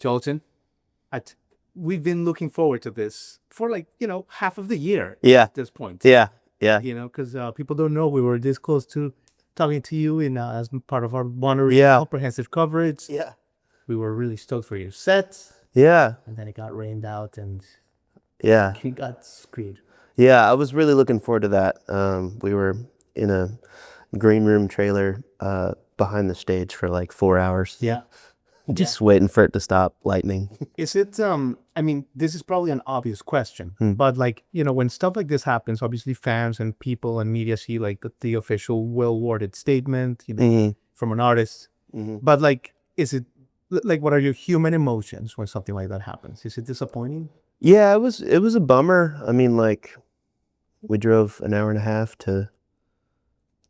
Joelton, at we've been looking forward to this for like half of the year Yeah, at this point. yeah, yeah, Because people don't know we were this close to talking to you in as part of our Monterey yeah, comprehensive coverage. yeah, We were really stoked for your set, yeah, and then it got rained out and yeah, it got screwed. yeah. I was really looking forward to that. We were in a green room trailer behind the stage for like 4 hours. Yeah. Just waiting for it to stop lightning. Is it I mean, this is probably an obvious question, Hmm. but like, when stuff like this happens, obviously fans and people and media see like the official well-worded statement, Mhm. from an artist. Mhm. But like, is it like what are your human emotions when something like that happens? Is it disappointing? Yeah, it was a bummer. I mean, like, we drove an hour and a half to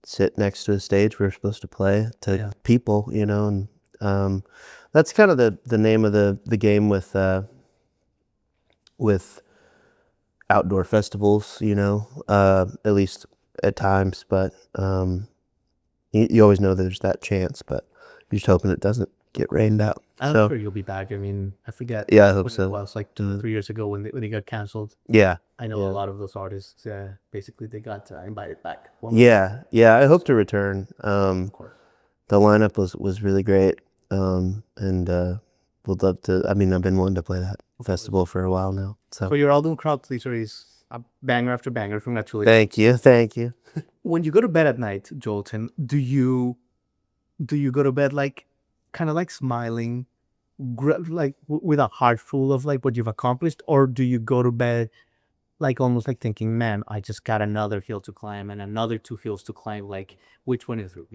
sit next to the stage we were supposed to play to Yeah. people, and that's kind of the name of the game with outdoor festivals, at least at times. But you always know there's that chance, but you're just hoping it doesn't get rained out. I'm So sure you'll be back. I mean, I forget. yeah, I hope when it so. was like 2 3 years ago when they got canceled. Yeah, I know yeah. a lot of those artists. Basically, they got invited back. Yeah, I hope to return. Of course. The lineup was really great, and would love to. I mean, I've been wanting to play that festival for a while now. So So your album Crowd Pleaser is a banger after banger. Congratulations. thank you. When you go to bed at night, Jolton, do you go to bed like kind of like smiling, like with a heart full of like what you've accomplished, or do you go to bed like almost like thinking, man, I just got another hill to climb and another two hills to climb. Like which one is through?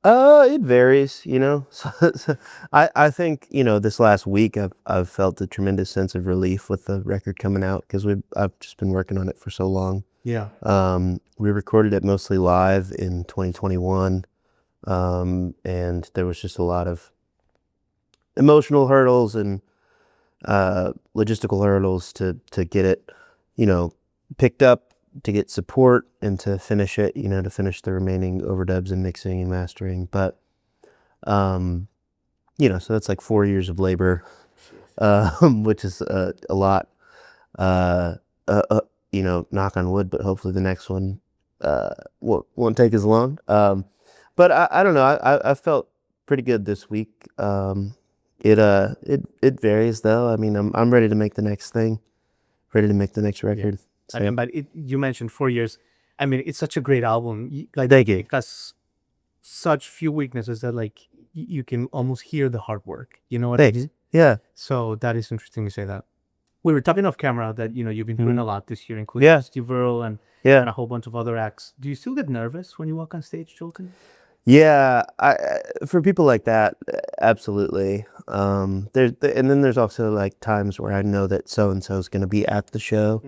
It varies, So I think this last week I've felt a tremendous sense of relief with the record coming out because I've just been working on it for so long. Yeah. We recorded it mostly live in 2021, and there was just a lot of emotional hurdles and logistical hurdles to get it, picked up, to get support, and to finish it, to finish the remaining overdubs and mixing and mastering. But, so that's like 4 years of labor, which is a lot. Knock on wood, but hopefully the next one won't take as long. But I don't know. I felt pretty good this week. It varies though. I mean, I'm ready to make the next thing, ready to make the next record. I mean, but you mentioned 4 years. I mean, it's such a great album. Like Thank you. it has such few weaknesses that like you can almost hear the hard work. You know what I Thanks. mean? Yeah. So that is interesting you say that. We were talking off camera that you've been doing a lot this year, including Yeah. Steve Earle and Yeah. a whole bunch of other acts. Do you still get nervous when you walk on stage, Jolton? Yeah. For people like that, absolutely. And then there's also like times where I know that so and so is going to be at the show,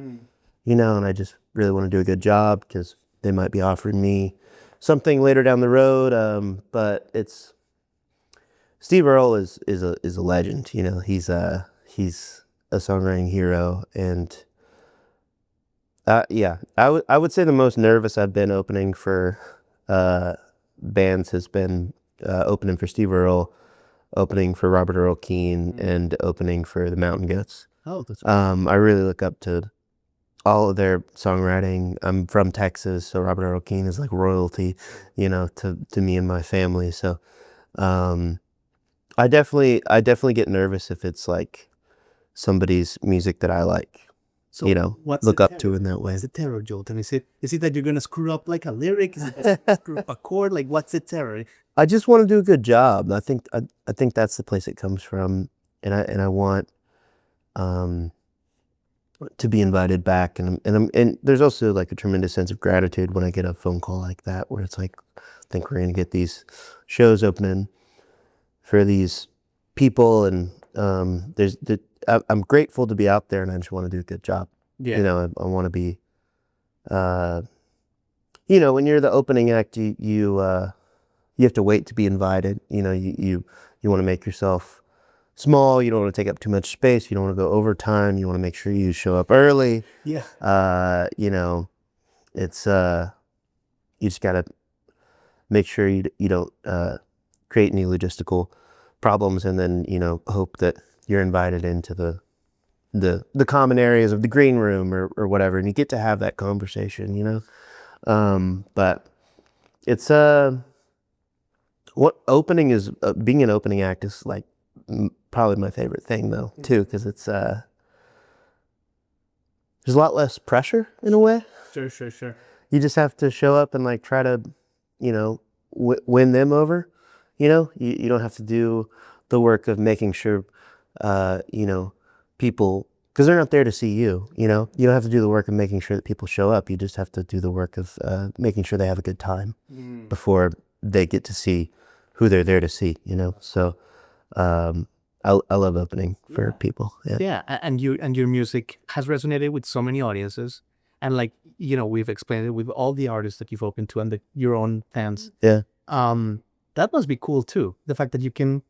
and I just really want to do a good job because they might be offering me something later down the road. But Steve Earle is a legend. He's a songwriting hero, and yeah, I would say the most nervous I've been opening for bands has been opening for Steve Earle, opening for Robert Earl Keen, and opening for the Mountain Goats. Oh, that's I really look up to all of their songwriting. I'm from Texas, so Robert Earl Keen is like royalty, to me and my family. So I definitely get nervous if it's like somebody's music that I like. So look up to in that way. What's the terror, Jolton? Is it that you're gonna screw up like a lyric? Is it that you screw up a chord? Like what's the terror? I just want to do a good job. I think that's the place it comes from, and I want to be invited back, and there's also like a tremendous sense of gratitude when I get a phone call like that, where it's like, I think we're gonna get these shows opening for these people, and I'm grateful to be out there, and I just want to do a good job. Yeah. I want to be, when you're the opening act, you have to wait to be invited. You want to make yourself small. You don't want to take up too much space. You don't want to go overtime. You want to make sure you show up early. Yeah. It's you just gotta make sure you don't create any logistical problems, and then hope that you're invited into the common areas of the green room or whatever, and you get to have that conversation. But it's what opening is being an opening act is like probably my favorite thing though too, because it's there's a lot less pressure in a way. Sure. You just have to show up and like try to win them over. You don't have to do the work of making sure people, because they're not there to see you. You don't have to do the work of making sure that people show up. You just have to do the work of making sure they have a good time before they get to see who they're there to see. So I love opening for people. Yeah, and your music has resonated with so many audiences, and like we've explained it with all the artists that you've opened to and your own fans. Yeah. That must be cool too. The fact that you can,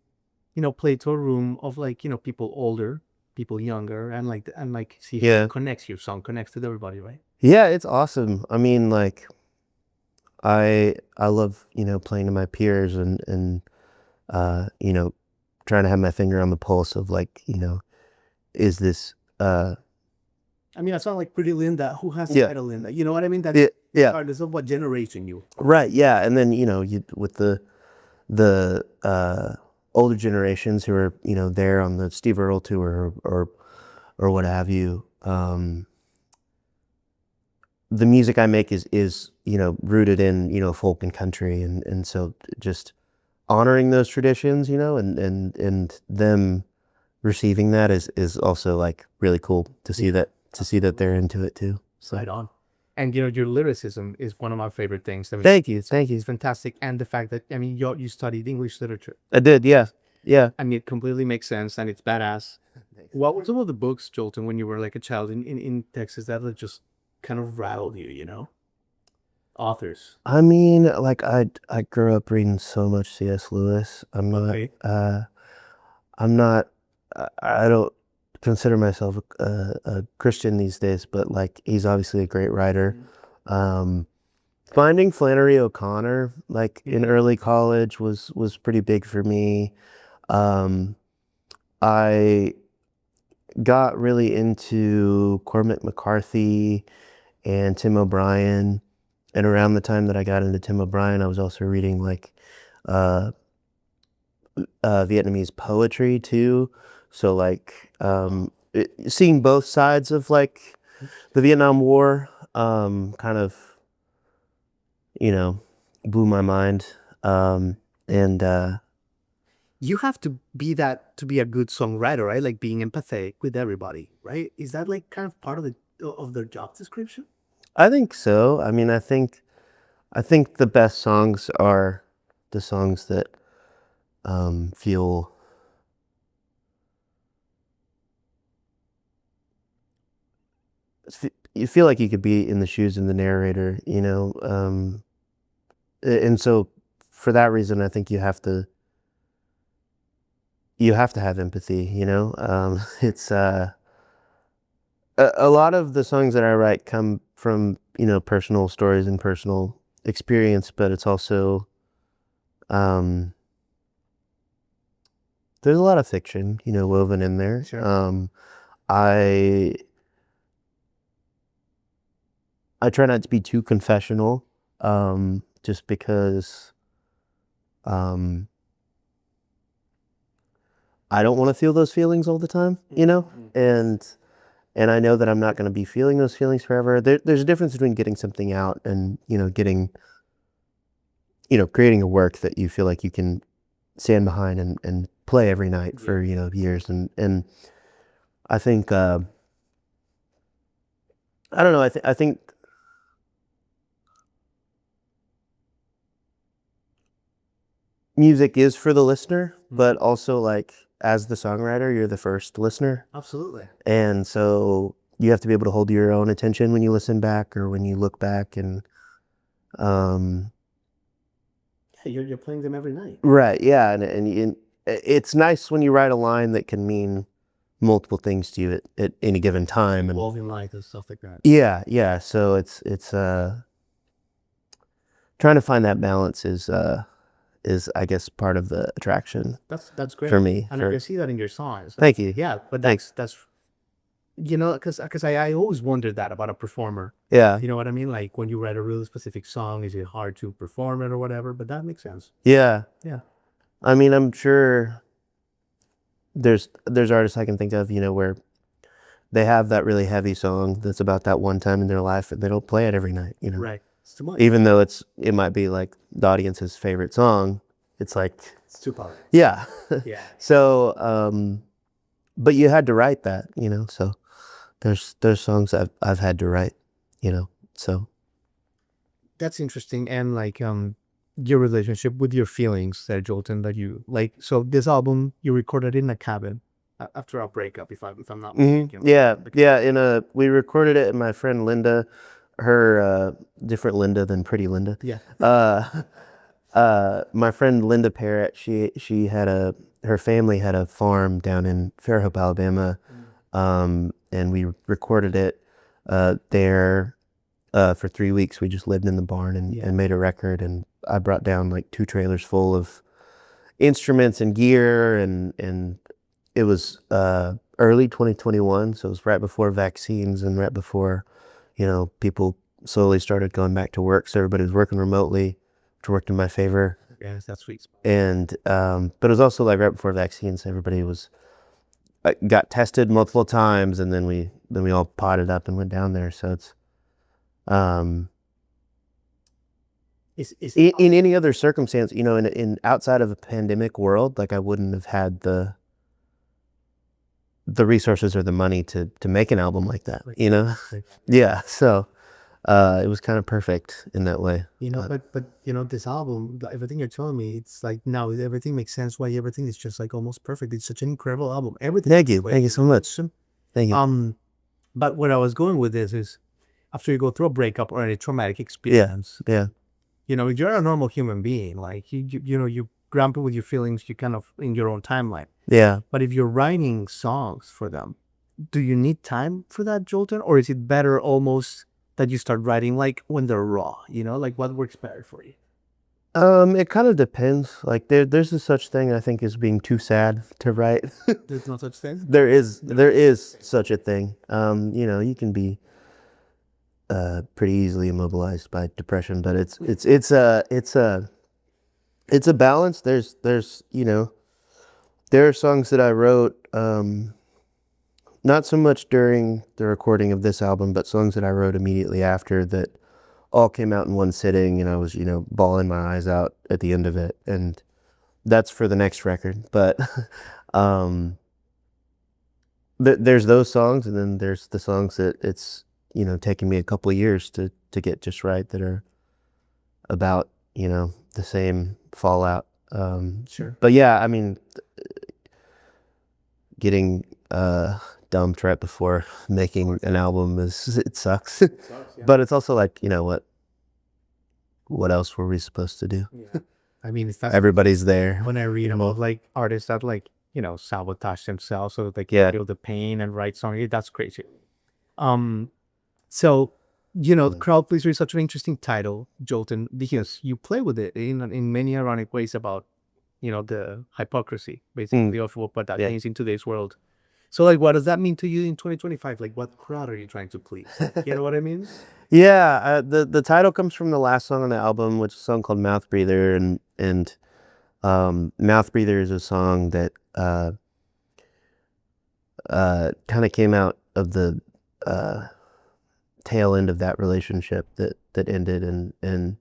play to a room of like people older, people younger, and see if it connects, your song connects with everybody, right? Yeah, it's awesome. I mean, like, I love playing to my peers and trying to have my finger on the pulse of like is this I mean, I sound like Pretty Linda, who has the title Linda. You know what I mean? That's regardless of what generation you. Right. Yeah, and then you with the older generations who are there on the Steve Earle tour or what have you. The music I make is rooted in folk and country, and so just honoring those traditions, and them receiving that is also like really cool to see that they're into it too. So. Right on. And your lyricism is one of my favorite things. I mean, Thank you. It's fantastic, and the fact that you studied English literature. I did, yeah. I mean, it completely makes sense, and it's badass. What were some of the books, Joelton, when you were like a child in Texas that just kind of rattled you? Authors. I mean, like I grew up reading so much C.S. Lewis. I don't consider myself a Christian these days, but like he's obviously a great writer. Finding Flannery O'Connor like in early college was pretty big for me. I got really into Cormac McCarthy and Tim O'Brien, and around the time that I got into Tim O'Brien, I was also reading like Vietnamese poetry too. So like seeing both sides of like the Vietnam War kind of blew my mind. And you have to be that to be a good songwriter, right? Like being empathetic with everybody, right? Is that like kind of part of their job description? I think so. I mean, I think the best songs are the songs that feel you feel like you could be in the shoes of the narrator, and so for that reason, I think you have to have empathy. It's a lot of the songs that I write come from personal stories and personal experience, but it's also there's a lot of fiction woven in there. Sure. I try not to be too confessional, just because I don't want to feel those feelings all the time, and I know that I'm not going to be feeling those feelings forever. There's a difference between getting something out and getting creating a work that you feel like you can stand behind and play every night for years, and I think I don't know. I think music is for the listener, but also like as the songwriter, you're the first listener. Absolutely. And so you have to be able to hold your own attention when you listen back or when you look back, and you're playing them every night. Right, yeah, and it's nice when you write a line that can mean multiple things to you at any given time, and Evolving light and stuff like that. Yeah. So it's trying to find that balance is is I guess part of the attraction That's great for me. and I can see that in your songs. Thank you. Yeah, but Thanks. that's because I always wondered that about a performer. Yeah. You know what I mean? Like when you write a really specific song, is it hard to perform it or whatever? But that makes sense. Yeah. Yeah. I mean, I'm sure there's artists I can think of, where they have that really heavy song that's about that one time in their life and they don't play it every night, Right. It's too much. even though it might be like the audience's favorite song. It's like, It's too powerful. yeah. Yeah. So, but you had to write that, so there's songs I've had to write, so. That's interesting. And like your relationship with your feelings there, Joelton, that you like. So this album you recorded in a cabin after a breakup, if I'm not mistaken. Yeah. We recorded it, and my friend Linda, her different Linda than Pretty Linda. Yeah. My friend Linda Parrott, she had her family had a farm down in Fairhope, Alabama, and we recorded it there for 3 weeks. We just lived in the barn and made a record, and I brought down like 2 trailers full of instruments and gear, and it was early 2021, so it was right before vaccines and right before people slowly started going back to work, so everybody was working remotely, which worked in my favor. Yeah, that's sweet. And but it was also like right before vaccines, everybody was got tested multiple times, and then we all potted up and went down there. So it's in any other circumstance, in outside of a pandemic world, like I wouldn't have had the resources or the money to make an album like that, Yeah. So it was kind of perfect in that way. But this album, everything you're telling me, it's like now everything makes sense. Why everything is just like almost perfect. It's such an incredible album. Everything. Thank you so much. Thank you. But where I was going with this is, after you go through a breakup or any traumatic experience, Yeah. if you're a normal human being, like you grapple with your feelings, you kind of in your own timeline. Yeah. But if you're writing songs for them, do you need time for that, Joelton, or is it better almost that you start writing like when they're raw? Like what works better for you? It kind of depends. Like there's a such thing, I think, as being too sad to write. There's no such thing. There is such a thing. You can be pretty easily immobilized by depression, but it's a balance. There are songs that I wrote, not so much during the recording of this album, but songs that I wrote immediately after that all came out in one sitting, and I was, bawling my eyes out at the end of it. And that's for the next record. But there's those songs, and then there's the songs that it's, taken me a couple of years to get just right, that are about, the same fallout. Sure. But yeah, I mean, getting dumped right before making an album it sucks. Yeah. But it's also like, what else were we supposed to do? Yeah. I mean, it's not Everybody's there. when I read about like artists that like sabotage themselves so they can feel the pain and write songs. That's crazy. So crowd pleaser is such an interesting title, Joelton, because you play with it in many ironic ways about the hypocrisy basically of what that means in today's world. So like, what does that mean to you in 2025? Like, what crowd are you trying to please? You know what I mean? Yeah, the title comes from the last song on the album, which is a song called Mouth Breather, and Mouth Breather is a song that kind of came out of the tail end of that relationship that ended, and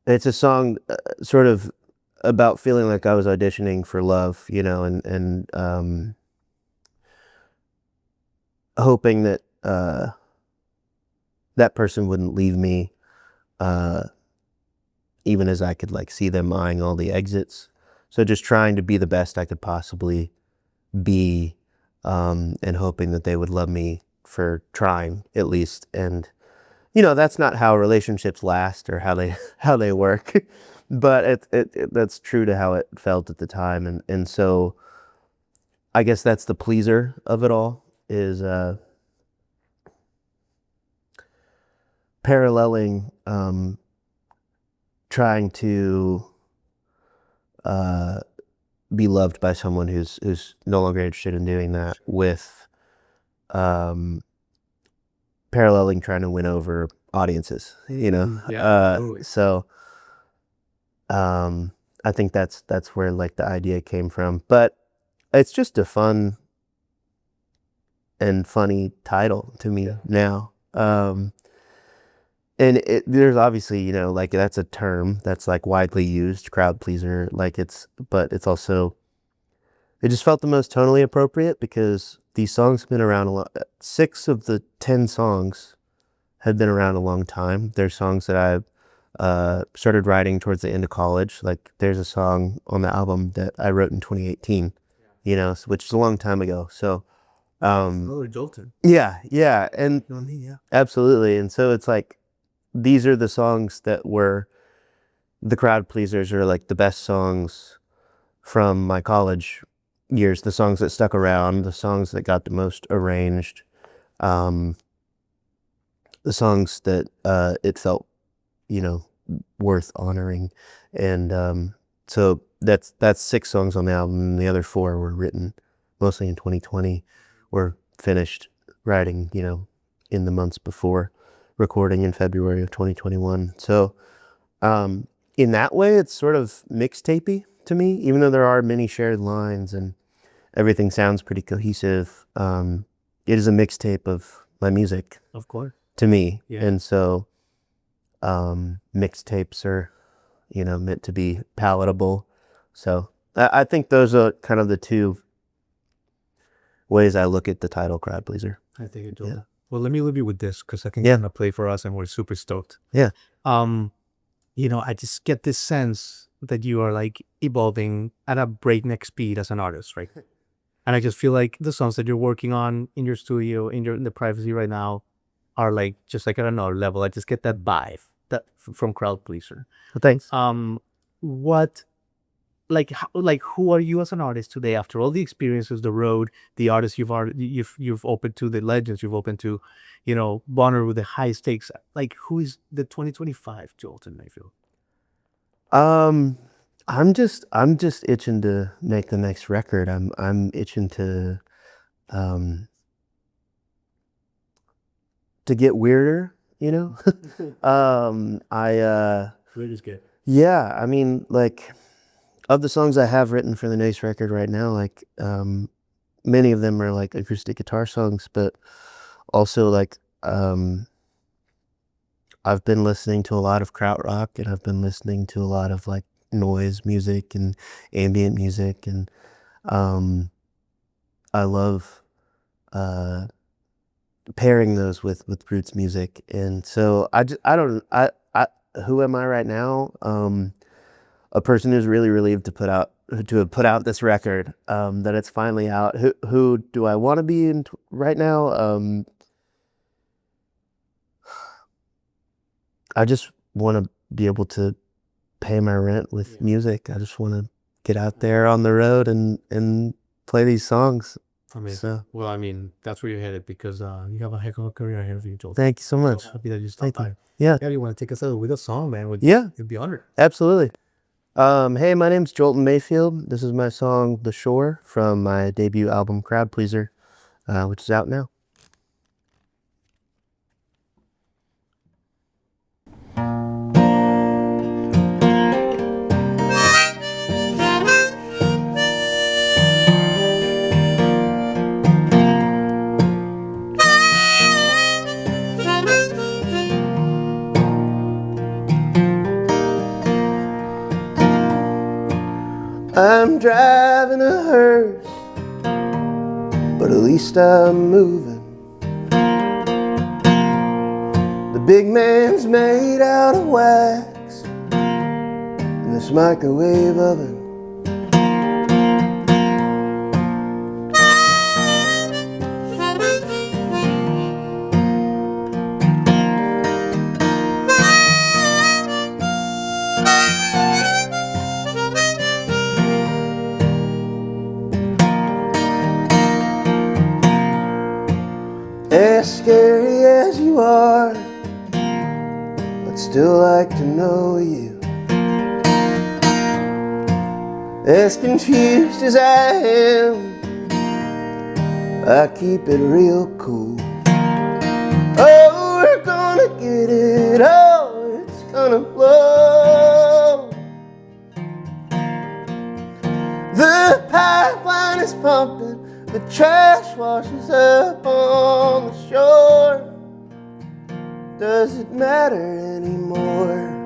it's a song sort of about feeling like I was auditioning for love, and hoping that that person wouldn't leave me, even as I could like see them eyeing all the exits. So just trying to be the best I could possibly be, and hoping that they would love me for trying at least. And that's not how relationships last or how they work, but that's true to how it felt at the time. And so I guess that's the pleaser of it all, is paralleling trying to be loved by someone who's no longer interested in doing that, with paralleling trying to win over audiences, you know. Totally. So I think that's where like the idea came from, but it's just a fun and funny title to me now. And there's obviously, you know, like that's a term that's like widely used, crowd pleaser, like but it's also, it just felt the most tonally appropriate because these songs have been around a lot. 6 of the 10 songs have been around a long time. They're songs that I started writing towards the end of college. Like there's a song on the album that I wrote in 2018, you know, which is a long time ago. So Joelton. yeah, and You know what I mean? Yeah. absolutely. And so it's like, these are the songs that were the crowd pleasers, or like the best songs from my college years, the songs that stuck around, the songs that got the most arranged, the songs that it felt, you know, worth honoring. And so that's 6 songs on the album, and the other 4 were written mostly in 2020, or finished writing, you know, in the months before recording in February of 2021. So in that way, it's sort of mixtapey to me, even though there are many shared lines and everything sounds pretty cohesive. It is a mixtape of my music, Of course. to me. Yeah. And so mixtapes are, you know, meant to be palatable. So I think those are kind of the 2 ways I look at the title, crowd pleaser. I think it Yeah. Well, let me leave you with this because I can Yeah. kind of play for us and we're super stoked. Yeah. You know, I just get this sense that you are like evolving at a breakneck speed as an artist, right? And I just feel like the songs that you're working on in your studio, in the privacy right now, are like just like at another level. I just get that vibe that from crowd pleaser. Well, thanks. What like who are you as an artist today after all the experiences, the road, the artists you've opened to, the legends you've opened to, you know, Bonner with the high stakes. Like, who is the 2025 Joelton Mayfield? I'm just itching to make the next record. I'm itching to get weirder, you know. Weird is good. Yeah, I mean, like, of the songs I have written for the next record right now, like many of them are like acoustic guitar songs, but also like I've been listening to a lot of krautrock, and I've been listening to a lot of like noise music and ambient music, and I love pairing those with roots music. And so I who am I right now? A person who's really relieved to have put out this record, that it's finally out. Who do I want to be in right now? I just want to be able to pay my rent with music. I just want to get out there on the road and play these songs. So Well, I mean, that's where you're headed because you have a heck of a career ahead of you, Joel. thank you so much. So happy that you stopped by. Yeah, Yeah, you want to take us out with a song, man? yeah, You'd be honored. absolutely. Hey, my name's Joelton Mayfield. This is my song "The Shore" from my debut album Crowd Pleaser, which is out now. I'm driving a hearse, but at least I'm moving. The big man's made out of wax in this microwave oven. As scary as you are, I'd still like to know you. As confused as I am, I keep it real cool. Oh, we're gonna get it, oh, it's gonna blow. The pipeline is pumping, the trash washes up on the shore. Does it matter anymore?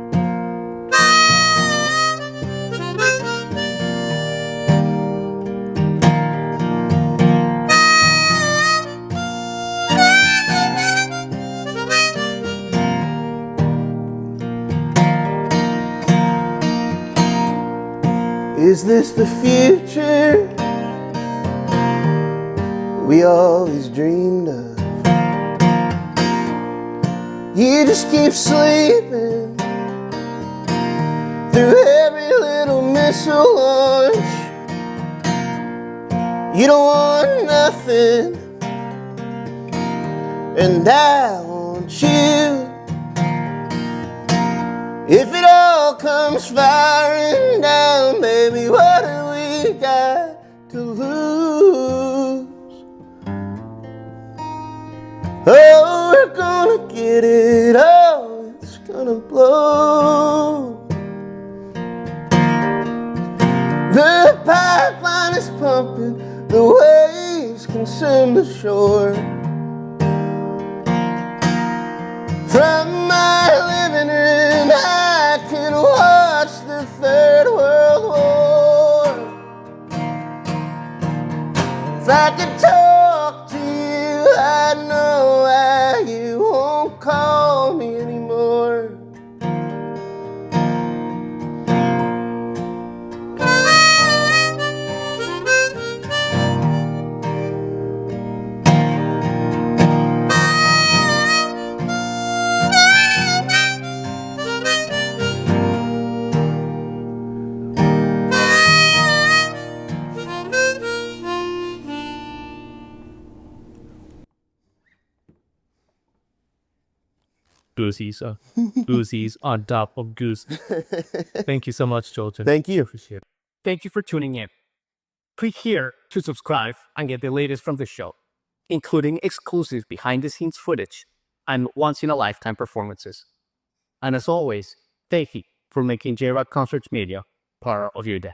Is this the future we always dreamed of? You just keep sleeping through every little missile launch. You don't want nothing, and I want you. If it all comes firing down, baby, what do we got to lose? Oh, we're gonna get it, oh, it's gonna blow. The pipeline is pumping, the waves consume the shore. From my living room, I can watch the Third World War. If I could talk to you, I'd know why you won't call me anymore. Goosies on top of goose. Thank you so much, Joelton. Thank you. Appreciate it. Thank you for tuning in. Click here to subscribe and get the latest from the show, including exclusive behind-the-scenes footage and once-in-a-lifetime performances. And as always, thank you for making J-Rock Concerts Media part of your day.